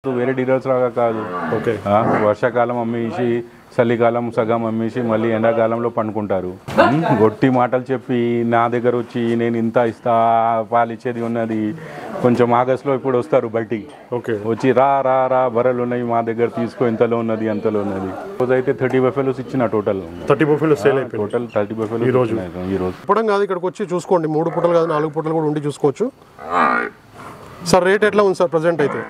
వేరే డీలర్స్ లాగా కాదు. ఓకే, వర్షాకాలం అమ్మేసి చలికాలం సగం అమ్మేసి మళ్ళీ ఎండాకాలంలో పండుకుంటారు. గొట్టి మాటలు చెప్పి నా దగ్గర వచ్చి నేను ఇంత ఇస్తా, పాలు ఇచ్చేది ఉన్నది, కొంచెం ఆగస్టులో ఇప్పుడు వస్తారు బయటికి. ఓకే, వచ్చి రా రా రా బర్రెలు ఉన్నాయి మా దగ్గర తీసుకో, ఇంతలో ఉన్నది అంతలో ఉన్నది. రోజైతే 30 బఫెలోస్ ఇచ్చిన టోటల్ 30 బఫెలోస్ సేల్ అయిపోయి టోటల్ 30 బఫెలోస్ ఈరోజు. ఇప్పుడు కాదు, ఇక్కడికి వచ్చి చూసుకోండి. 3 పూటలు కాదు 4 పూటలు కూడా ఉండి చూసుకోవచ్చు. సార్ రేట్ ఎట్లా ఉంది సార్ ప్రజెంట్ అయితే?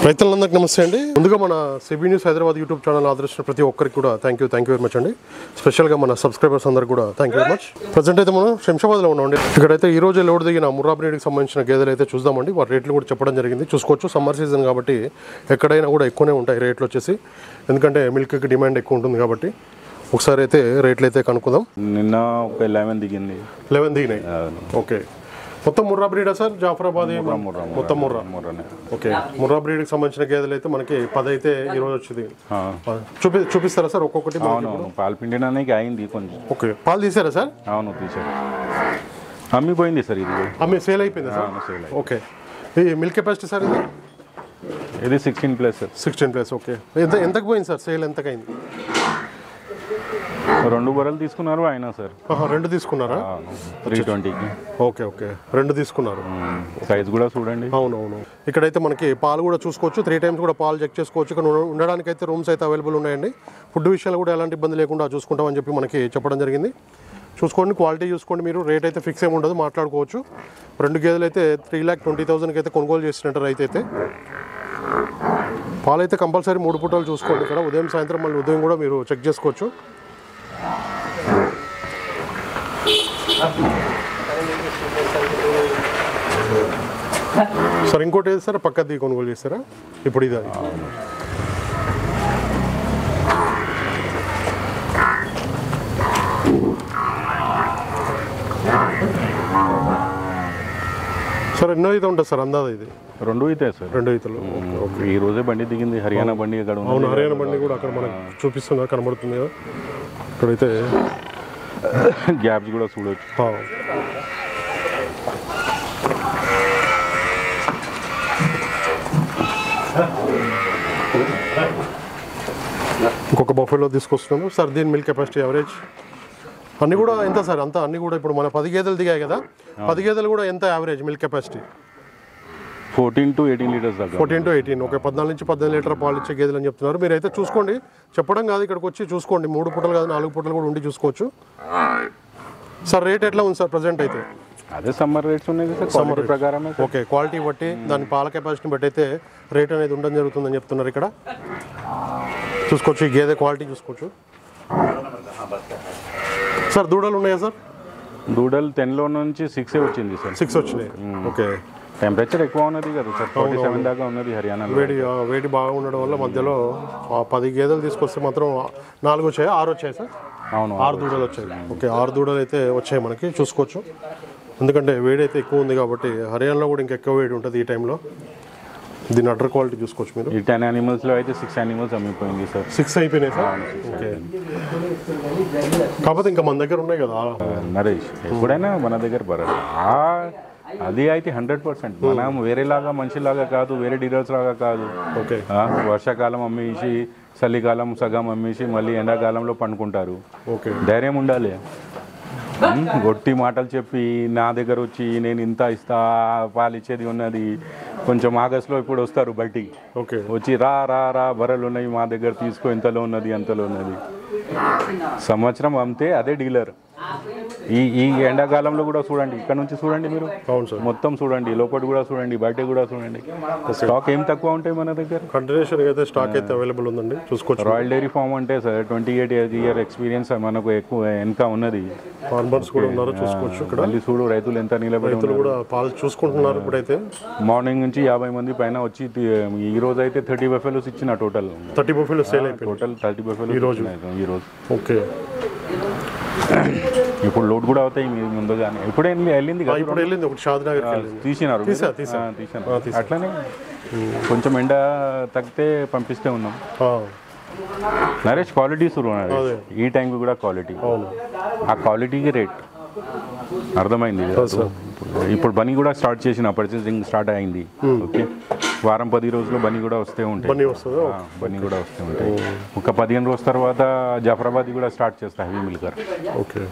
రైతులందరికీ నమస్తే అండి. ముందుగా మన CB news Hyderabad YouTube channel ఆదరించిన ప్రతి ఒక్కరికి కూడా థ్యాంక్ యూ వెరీ మచ్ అండి. స్పెషల్గా మన సబ్స్క్రైబర్స్ అందరికి కూడా thank you very much. Present అయితే మనం శంషాబాద్లో ఉన్నామండి. ఇక్కడైతే ఈ రోజే లోడ్ దిగిన ముర్రా బ్రీడ్కి సంబంధించిన గేదెలు అయితే చూద్దామండి. వాటి రేట్లు కూడా చెప్పడం జరిగింది, చూసుకోవచ్చు. సమ్మర్ సీజన్ కాబట్టి ఎక్కడైనా కూడా ఎక్కువనే ఉంటాయి రేట్లు వచ్చేసి, ఎందుకంటే మిల్క్కి డిమాండ్ ఎక్కువ ఉంటుంది కాబట్టి. ఒకసారి అయితే రేట్లు అయితే కనుక్కుందాం. నిన్న ఒక 11 దిగింది. 11 దిగినాయి. ఓకే, మొత్తం ముర్రా బ్రీడా సార్? జాఫరాబాద్ మొత్తం ముర్రా. ఓకే, ముర్రా బ్రీడ్కి సంబంధించిన గేదెలు అయితే మనకి 10 అయితే ఈరోజు వచ్చింది. చూపిస్తారా సార్ ఒక్కొక్కటి? పాలు పిండినానికి అయింది కొంచెం. ఓకే, పాలు తీసారా సార్? అవును తీసారు, అమ్మిపోయింది సార్. ఇది అమ్మి సేల్ అయిపోయింది సార్? ఓకే, ఈ మిల్క్ కెపాసిటీ సార్ ఇది 16+. 16+. ఓకే, ఎంతకు పోయింది సార్ సేల్? ఎంతకైంది? 2 బర్రెలు తీసుకున్నారు ఆయన సార్. 2 తీసుకున్నారా? 320కి. ఓకే ఓకే, 2 తీసుకున్నారు. సైజ్ కూడా చూడండి. అవునవును. ఇక్కడైతే మనకి పాలు కూడా చూసుకోవచ్చు. 3 times కూడా పాలు చెక్ చేసుకోవచ్చు. ఇక్కడ ఉండడానికి అయితే రూమ్స్ అయితే అవైలబుల్ ఉన్నాయండి. ఫుడ్ విషయాలు కూడా ఎలాంటి ఇబ్బంది లేకుండా చూసుకుంటామని చెప్పి మనకి చెప్పడం జరిగింది. చూసుకోండి, క్వాలిటీ చూసుకోండి మీరు. రేట్ అయితే ఫిక్స్ ఏమి ఉండదు, మాట్లాడుకోవచ్చు. 2 గేదెలు అయితే 3,20,000కి అయితే కొనుగోలు చేసినట్టు రైతు అయితే. పాలు అయితే కంపల్సరీ 3 పూటలు చూసుకోండి. ఇక్కడ ఉదయం సాయంత్రం మళ్ళీ ఉదయం కూడా మీరు చెక్ చేసుకోవచ్చు. సార్ ఇంకోటి ఏది సార్ పక్కది కొనుగోలు చేస్తారా ఇప్పుడు? ఇది సార్ ఎన్నో అయితే ఉంటుంది సార్ అందాజ? ఇది 2 అవుతాయి సార్. 2 అవుతాయి. ఈ రోజే బండి దిగింది, హర్యానా బండి. ఇక్కడ అవును, హర్యానా బండి కూడా అక్కడ మనకు చూపిస్తుంది, కనబడుతుంది కదా. ఇక్కడైతే గ్యాప్స్ కూడా చూడవచ్చు. ఇంకొక బఫెలో తీసుకొస్తున్నాము సార్. దీని మిల్క్ కెపాసిటీ యావరేజ్ అన్నీ కూడా ఎంత సార్? అంతా అన్నీ కూడా ఇప్పుడు మన 10 గేదెలు దిగాయి కదా, 10 గేదెలు కూడా ఎంత average milk capacity? 14 to 18 litres దాకా. 14 to 18. ఓకే, 14 నుంచి 18 లీటర్ పాలు ఇచ్చే గేదెలు అని చెప్తున్నారు. మీరు అయితే చూసుకోండి, చెప్పడం కాదు, ఇక్కడికి వచ్చి చూసుకోండి. 3 పూటలు కాదు 4 పూటలు కూడా ఉండి చూసుకోవచ్చు. సార్ రేట్ ఎట్లా ఉంది సార్ ప్రజెంట్ అయితే? అదే సమ్మర్ రేట్స్ ఉన్నాయి సార్, సమ్మర్ ప్రకారమే. ఓకే, క్వాలిటీ బట్టి దాని పాల కెపాసిటీని బట్టి అయితే రేట్ అనేది ఉండడం జరుగుతుందని చెప్తున్నారు. ఇక్కడ చూసుకోవచ్చు, ఈ గేదె క్వాలిటీ చూసుకోవచ్చు. సార్ దూడలు ఉన్నాయా సార్? దూడలు 10లో నుంచి 6 వచ్చింది సార్. 6 వచ్చినాయి. ఓకే, టెంపరేచర్ ఎక్కువ ఉన్నది కదా సార్, 47 దాకా ఉన్నది హర్యానా. వేడి బాగా ఉండడం వల్ల మధ్యలో 10 గేదెలు తీసుకొస్తే మాత్రం 4 వచ్చాయి, 6 వచ్చాయి సార్? అవును, 6 దూడలు వచ్చాయి. ఓకే, 6 దూడలు అయితే వచ్చాయి మనకి, చూసుకోవచ్చు. ఎందుకంటే వేడి అయితే ఎక్కువ ఉంది కాబట్టి హర్యానాలో కూడా ఇంకా ఎక్కువ వేడి ఉంటుంది ఈ టైంలో. దీని అడ్డర్ క్వాలిటీ చూసుకోవచ్చు మీరు. ఈ 10 యానిమల్స్లో అయితే 6 యానిమల్స్ అమ్మిపోయింది సార్. 6 అయిపోయినాయి సార్. ఓకే, కాకపోతే ఇంకా మన దగ్గర ఉన్నాయి కదా నరేష్, ఎప్పుడైనా మన దగ్గర బరదు. అది అయితే 100%. మనం వేరేలాగా మనిషిలాగా కాదు, వేరే డీలర్స్ లాగా కాదు. ఓకే, వర్షాకాలం అమ్మేసి చలికాలం సగం అమ్మేసి మళ్ళీ ఎండాకాలంలో పండుకుంటారు. ఓకే, ధైర్యం ఉండాలి. గొట్టి మాటలు చెప్పి నా దగ్గర వచ్చి నేను ఇంత ఇస్తా, పాలు ఇచ్చేది ఉన్నది, కొంచెం ఆగస్టులో ఇప్పుడు వస్తారు బయటికి. ఓకే, వచ్చి రా రా రా బర్రెలు ఉన్నాయి మా దగ్గర తీసుకో, ఇంతలో ఉన్నది అంతలో ఉన్నది. సంవత్సరం అమ్మితే అదే డీలర్. ఈ ఎండాకాలంలో కూడా చూడండి, ఇక్కడ నుంచి చూడండి మీరు. అవును సార్, మొత్తం చూడండి, లోపల కూడా చూడండి, బయట కూడా చూడండి. స్టాక్ ఏం తక్కువ ఉంటాయి మన దగ్గర. కంటిన్యూషన్ అయితే స్టాక్ అయితే అవైలబుల్ ఉందండి, చూసుకోవచ్చు. రాయల్ డైరీ ఫార్మ్ అంటే సార్ 28 year ఎక్స్పీరియన్స్ మనకు ఎక్కువ వెనక ఉన్నది. ఫార్మర్స్ కూడా ఉన్నారు, చూసుకోవచ్చు. ఇక్కడ మళ్ళీ చూడు రైతులు ఎంత నిలబడి కూడా పాలు చూసుకుంటున్నారు. ఇప్పుడైతే మార్నింగ్ నుంచి 50 మంది పైన వచ్చి ఈ రోజు అయితే 30 బఫెలోస్ ఇచ్చిన టోటల్. 30 బఫెలోస్ సేల్ అయిపోయి టోటల్ 30 బఫెలోస్ ఈ రోజు. ఓకే, ఇప్పుడు లోడ్ కూడా అవుతాయి ముందుగానే. ఇప్పుడే వెళ్ళింది కదా, ఇప్పుడు వెళ్ళింది ఒకటి షాద్నగర్ తీసినారు. అట్లనే కొంచెం ఎండ తగ్గితే పంపిస్తే ఉన్నాం. నరేష్ క్వాలిటీ సురు ఈ టైంకి కూడా క్వాలిటీ, ఆ క్వాలిటీకి రేట్ అర్థమైంది. ఇప్పుడు బనీ కూడా స్టార్ట్ చేసిన పర్చేసింగ్ స్టార్ట్ అయింది. ఓకే, వారం 10 రోజుల్లో బనీ కూడా వస్తూ ఉంటాయి. బనీ కూడా వస్తూ ఉంటాయి. ఒక 15 రోజుల తర్వాత జాఫరాబాద్ కూడా స్టార్ట్ చేస్తా హెవీ మిల్కర్. ఓకే,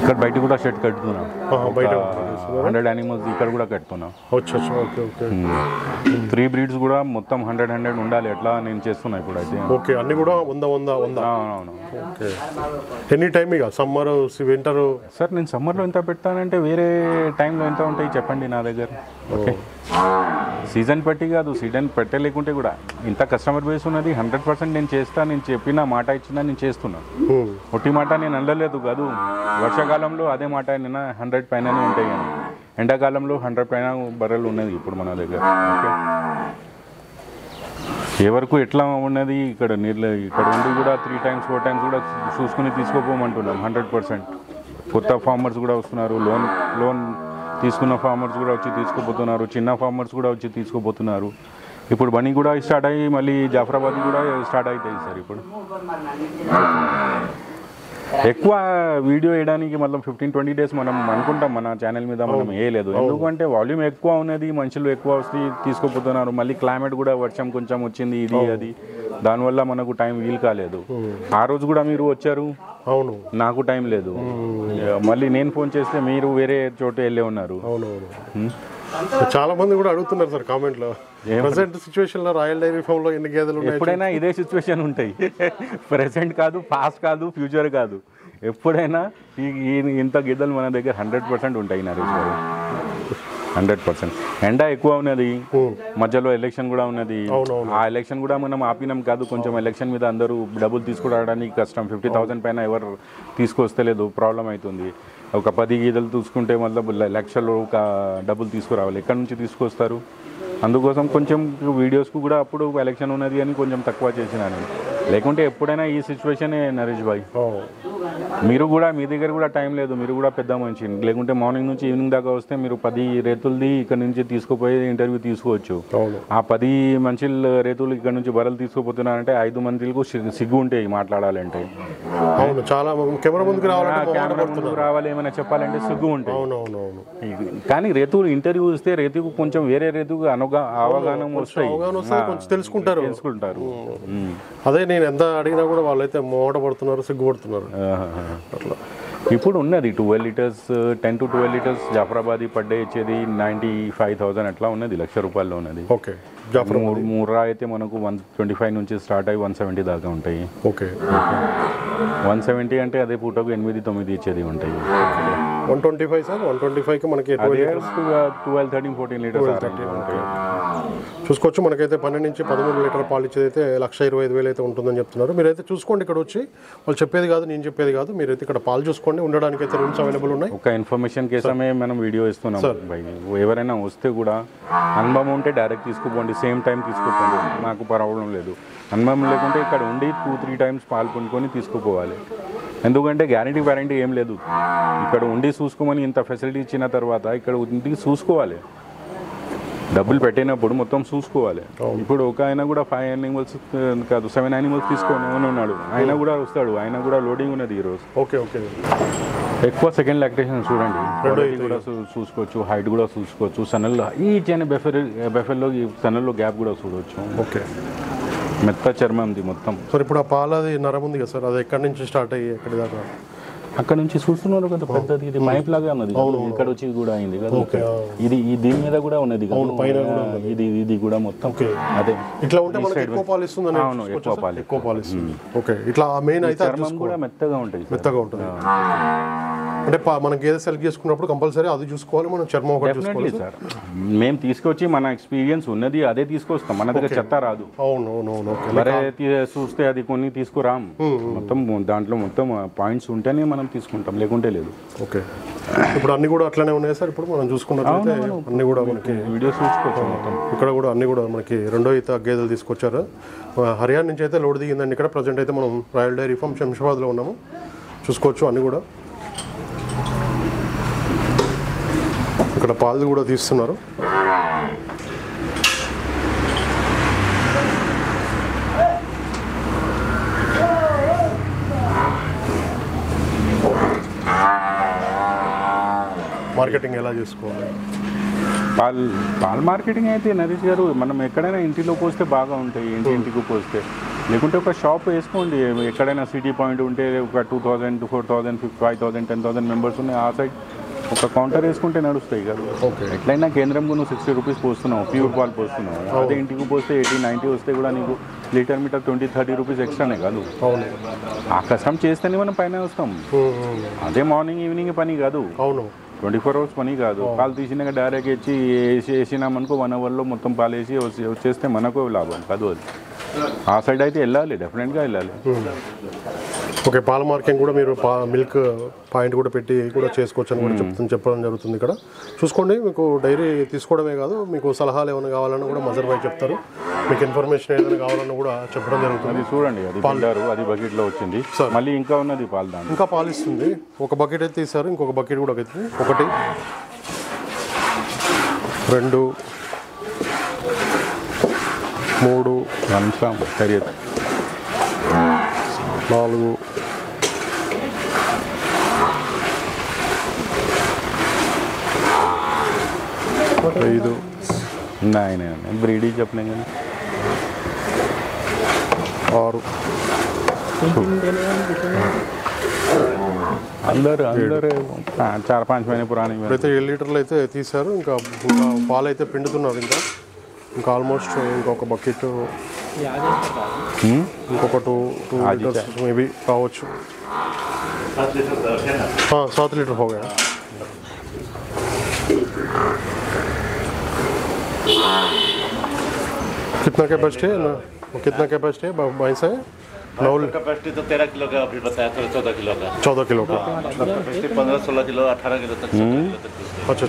ఇక్కడ బయట కూడా షెడ్ కట్టుతున్నాం. 100 యానిమల్స్ ఇక్కడ కూడా కట్టుతున్నాం. 3 బ్రీడ్స్ కూడా మొత్తం 100 ఉండాలి అట్లా నేను చేస్తున్నా ఇప్పుడు అయితే. ఓకే, అన్ని కూడా 100. అవునవును. ఓకే, ఎనీ టైమ్ ఇక సమ్మర్ వింటర్. సార్ నేను సమ్మర్లో ఎంత పెడతానంటే వేరే టైంలో ఎంత ఉంటాయి చెప్పండి నా దగ్గర. ఓకే, సీజన్ బట్టి కాదు, సీజన్ పెట్టలేకుంటే కూడా ఇంత కస్టమర్ బేస్ ఉన్నది. 100% నేను చేస్తా, నేను చెప్పిన మాట ఇచ్చినా నేను చేస్తున్నా. ఒట్టి మాట నేను అనలేదు కాదు. వర్షాకాలంలో అదే మాట నేను 100 పైననే ఉంటాయి కానీ ఎండాకాలంలో 100 పైన బర్రెలు ఉన్నది ఇప్పుడు మన దగ్గర. ఓకే, ఏ వరకు ఎట్లా ఉన్నది ఇక్కడ నీళ్ళు ఇక్కడ ఉండి కూడా 3 times 4 times కూడా చూసుకుని తీసుకోపోమంటున్నాం. 100% కొత్త ఫార్మర్స్ కూడా వస్తున్నారు. లోన్ తీసుకున్న ఫార్మర్స్ కూడా వచ్చి తీసుకుపోతున్నారు. చిన్న ఫార్మర్స్ కూడా వచ్చి తీసుకుపోతున్నారు. ఇప్పుడు బనీ కూడా స్టార్ట్ అయ్యి మళ్ళీ జాఫరాబాద్ కూడా స్టార్ట్ అవుతాయి సార్. ఇప్పుడు ఎక్కువ వీడియో వేయడానికి మొత్తం 15-20 days మనం అనుకుంటాం మన ఛానల్ మీద మనం వేయలేదు. ఎందుకంటే వాల్యూమ్ ఎక్కువ ఉన్నది, మనుషులు ఎక్కువ వస్తే తీసుకుపోతున్నారు. మళ్ళీ క్లైమేట్ కూడా వర్షం కొంచెం వచ్చింది, ఇది అది, దానివల్ల మనకు టైం వీలు కాలేదు. ఆ రోజు కూడా మీరు వచ్చారు, అవును, నాకు టైం లేదు. మళ్ళీ నేను ఫోన్ చేస్తే మీరు వేరే చోట వెళ్ళే ఉన్నారు. చాలా మంది కూడా అడుగుతున్నారు సార్ కామెంట్ లో, ప్రెసెంట్ సిచ్యువేషన్ లో రాయల్ డైరీ ఫామ్ లో ఎన్ని గేదెలు ఉన్నాయి? ఎప్పుడైనా ఇదే సిచ్యువేషన్ ఉంటాయి. ప్రెసెంట్ కాదు, పాస్ట్ కాదు, ఫ్యూచర్ కాదు, ఎప్పుడైనా ఇంత గేదెలు మన దగ్గర 100% ఉంటాయి నరేష్ గారు. 100%. ఎండ ఎక్కువ ఉన్నది, మధ్యలో ఎలక్షన్ కూడా ఉన్నది. ఆ ఎలక్షన్ కూడా మనం ఆపినాం కాదు, కొంచెం ఎలక్షన్ మీద అందరూ డబ్బులు తీసుకురావడానికి కష్టం. 50,000 పైన ఎవరు తీసుకొస్తలేదు, ప్రాబ్లం అవుతుంది. ఒక 10 గేదెలు చూసుకుంటే మళ్ళీ లక్షలు ఒక డబ్బులు తీసుకురావాలి, ఎక్కడి నుంచి తీసుకొస్తారు? అందుకోసం కొంచెం వీడియోస్కు కూడా అప్పుడు ఎలక్షన్ ఉన్నది అని కొంచెం తక్కువ చేసినాను. లేకుంటే ఎప్పుడైనా ఈ సిచ్యువేషనే నరేష్ భాయ్. మీరు కూడా మీ దగ్గర కూడా టైం లేదు, మీరు కూడా పెద్ద మనిషి. లేకుంటే మార్నింగ్ నుంచి ఈవినింగ్ దాకా వస్తే మీరు 10 రైతులది ఇక్కడ నుంచి తీసుకుపోయి ఇంటర్వ్యూ తీసుకోవచ్చు. ఆ 10 మనుషులు రైతులు ఇక్కడ నుంచి బర్రెలు తీసుకుపోతున్నారంటే 5 మందిలకు సిగ్గు ఉంటాయి మాట్లాడాలంటే. చాలా కెమెరా ముందుకు రావాలి, ఏమైనా చెప్పాలంటే సిగ్గు ఉంటాయి. కానీ రైతులు ఇంటర్వ్యూ ఇస్తే రైతుకు కొంచెం వేరే రైతుకు అవగాహన వస్తాయి, తెలుసుకుంటారు. అదే నేను ఎంత అడిగినా కూడా వాళ్ళైతే మోట పడుతున్నారు, సిగ్గుపడుతున్నారు. అట్లా ఇప్పుడు ఉన్నది 12 liters 10 to 12 liters Jafarabadi per day ఇచ్చేది 95,000 అట్లా ఉన్నది, ₹1,00,000 ఉన్నది. ఓకే, మూర్రా అయితే మనకు 125 నుంచి స్టార్ట్ అయ్యి 170 దాకా ఉంటాయి. ఓకే, 170 అంటే అదే పూటకు 8-9 ఇచ్చేది ఉంటాయి. 125 సార్, 125కి మనకి 12-13-14 లీటర్స్ ఉంటాయి. చూసుకోవచ్చు. మనకైతే 12 నుంచి 13 లీటర్ పాలు ఇచ్చేది అయితే 1,25,000 అయితే ఉంటుందని చెప్తున్నారు. మీరైతే చూసుకోండి, ఇక్కడ వచ్చి వాళ్ళు చెప్పేది కాదు, నేను చెప్పేది కాదు, మీరైతే ఇక్కడ పాలు చూసుకోండి. ఉండడానికి అయితే రూమ్స్ అవైలబుల్ ఉన్నాయి. ఒక ఇన్ఫర్మేషన్ కోసమే మనం వీడియో ఇస్తున్నాం. ఎవరైనా వస్తే కూడా అనుభవం ఉంటే డైరెక్ట్ తీసుకుపోండి, సేమ్ టైం తీసుకుపోండి, నాకు ప్రాబ్లం లేదు. అనుభవం లేకుంటే ఇక్కడ ఉండి 2-3 times పాలు పొందుకొని తీసుకుపోవాలి. ఎందుకంటే గ్యారంటీ వారంటీ ఏం లేదు. ఇక్కడ ఉండి చూసుకోమని ఇంత ఫెసిలిటీ ఇచ్చిన తర్వాత ఇక్కడ ఉండి చూసుకోవాలి. డబ్బులు పెట్టినప్పుడు మొత్తం చూసుకోవాలి. ఇప్పుడు ఒక ఆయన కూడా 5 animals కాదు 7 animals తీసుకొని ఉన్నాడు, ఆయన కూడా వస్తాడు, ఆయన కూడా లోడింగ్ ఉన్నది ఈరోజు. Okay, okay. ఎక్కువ సెకండ్ లాక్టేషన్ చూడండి, కూడా చూసుకోవచ్చు, హైట్ కూడా చూసుకోవచ్చు. సన్నల్లో ఈచ్ అండ్ బెఫెల్లో సన్నల్లో గ్యాప్ కూడా చూడవచ్చు. ఓకే, మెత్త చర్మంది మొత్తం. సార్ ఇప్పుడు ఆ పాలది నరం ఉంది కదా సార్, అది ఎక్కడి నుంచి స్టార్ట్ అయ్యి ఎక్కడి దాకా? అక్కడ నుంచి చూస్తున్నారు కదా పెద్దది, ఇది పైప్ లాగా ఉన్నది, ఇక్కడ వచ్చి కూడా అయింది కదా. ఇది దీని మీద కూడా ఉన్నది, ఇది కూడా మొత్తం అదే. ఇట్లా ఉంటే మనకి ఎక్కువ పాలు ఇస్తుంది. అవును, ఎక్కువ పాలు ఇస్తుంది. ఓకే, ఇట్లా మెయిన్ అయితే చర్మం కూడా మెత్తగా ఉంటుంది. అంటే మనం గేదె సెలెక్ట్ చేసుకున్నప్పుడు కంపల్సరీ అది చూసుకోవాలి, మనం చర్మం ఒకటి చూసుకోవాలి సార్. మేము తీసుకొచ్చి మన ఎక్స్పీరియన్స్ ఉన్నది అదే తీసుకొస్తాం, మన దగ్గర చెత్త రాదు. మరే చూస్తే అది కొన్ని తీసుకురాం, మొత్తం దాంట్లో మొత్తం పాయింట్స్ ఉంటేనే మనం తీసుకుంటాం, లేకుంటే లేదు. ఓకే, ఇప్పుడు అన్ని కూడా అట్లనే ఉన్నాయి సార్. ఇప్పుడు మనం చూసుకున్నట్లయితే అన్ని కూడా మనకి వీడియోస్ చూసుకోవచ్చు. మొత్తం ఇక్కడ కూడా అన్ని కూడా మనకి 2వ ఈత గేదెలు తీసుకొచ్చారు. హర్యానా నుంచి అయితే లోడ్ దిగిందండి. ఇక్కడ ప్రజెంట్ అయితే మనం రాయల్ డైరీ ఫామ్ శంషాబాద్లో ఉన్నాము. చూసుకోవచ్చు అన్ని కూడా. ఇక్కడ పాలు కూడా తీస్తున్నారు. మార్కెటింగ్ ఎలా చేసుకోవాలి? పాల్ మార్కెటింగ్ అయితే నరేష్ గారు మనం ఎక్కడైనా ఇంటిలో పోస్తే బాగా ఉంటాయి, ఇంటికి పోస్తే. లేకుంటే ఒక షాప్ వేసుకోండి, ఎక్కడైనా సిటీ పాయింట్ ఉంటే ఒక 2000, 4000, 5000, 10,000 మెంబర్స్ ఉన్నాయి, ఆ సైడ్ ఒక కౌంటర్ వేసుకుంటే నడుస్తాయి కదా. ఎట్లయినా కేంద్రంకు నువ్వు 60 రూపీస్ పోస్తున్నావు, ప్యూర్ పాలు పోస్తున్నావు. అదే ఇంటికి పోస్తే 80, 90 వస్తే కూడా నీకు లీటర్ మీటర్ 20, 30 రూపీస్ ఎక్స్ట్రానే కాదు. ఆ కష్టం చేస్తేనే మనం పైన వస్తాం. అదే మార్నింగ్ ఈవినింగ్ పని కాదు, 24 అవర్స్ పని కాదు. పాలు తీసినాక డైరెక్ట్ వేసినామనుకో 1 అవర్లో మొత్తం పాలు వేసి వచ్చేస్తే మనకు లాభం కాదు. అది ఆ సైడ్ అయితే వెళ్ళాలి, డెఫినెట్గా వెళ్ళాలి. ఓకే, పాల మార్కెటింగ్ కూడా మీరు మిల్క్ పాయింట్ కూడా పెట్టి కూడా చేసుకోవచ్చు అని కూడా చెప్పడం జరుగుతుంది. ఇక్కడ చూసుకోండి, మీకు డైరీ తీసుకోవడమే కాదు, మీకు సలహాలు ఏమైనా కావాలన్నా కూడా మజర్ భాయ్ చెప్తారు. మీకు ఇన్ఫర్మేషన్ ఏదైనా కావాలన్నా కూడా చెప్పడం జరుగుతుంది. అది చూడండి, అది పాలు అది బకెట్లో వచ్చింది, మళ్ళీ ఇంకా ఉన్నది పాలు, దాంట్లో ఇంకా పాలు ఇస్తుంది. ఒక బకెట్ అయితే తీసారు, ఇంకొక బకెట్ కూడా అవుతుంది. 1, 2, 3, 4, 5 బ్రీడీ చెప్పినా కానీ 6 అందరూ 4-5 మहीने పురాణి. అయితే 7 లీటర్లు అయితే తీశారు. ఇంకా పాలు అయితే పిండుతున్నారు. ఇంకా ఆల్మోస్ట్ ఇంకొక బకెట్, ఇంకొక 2 లీటర్స్ మేబీ కావచ్చు. 7 लीटर हो गया. कितना कैपेसिटी है ना? कितना कैपेसिटी है भैंस है? 9 कैपेसिटी तो 13 किलो का अभी बताया था, 14 किलो का. 14 किलो का. 15-16 किलो, 18 किलो तक. अच्छा,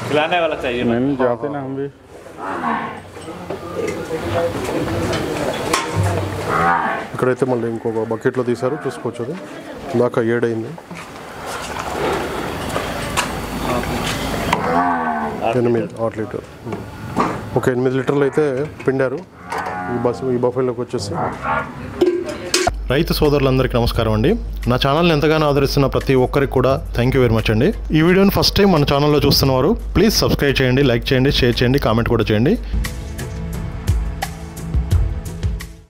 खिलाने वाला चाहिए. नहीं जाते ना हम भी. ఇక్కడైతే మళ్ళీ ఇంకొక బకెట్లో తీశారు, చూసుకోవచ్చు. అది ఇందాక 7 అయింది. 8 లీటర్. ఓకే, 8 లీటర్లు అయితే పిండారు ఈ బఫెలోకి వచ్చేసి. రైతు సోదరులందరికీ నమస్కారం అండి. నా ఛానల్ని ఎంతగానో ఆదరిస్తున్న ప్రతి ఒక్కరికి కూడా థ్యాంక్ యూ వెరీ మచ్ అండి. ఈ వీడియోని ఫస్ట్ టైం మన ఛానల్లో చూస్తున్నవారు ప్లీజ్ సబ్స్క్రైబ్ చేయండి, లైక్ చేయండి, షేర్ చేయండి, కామెంట్ కూడా చేయండి.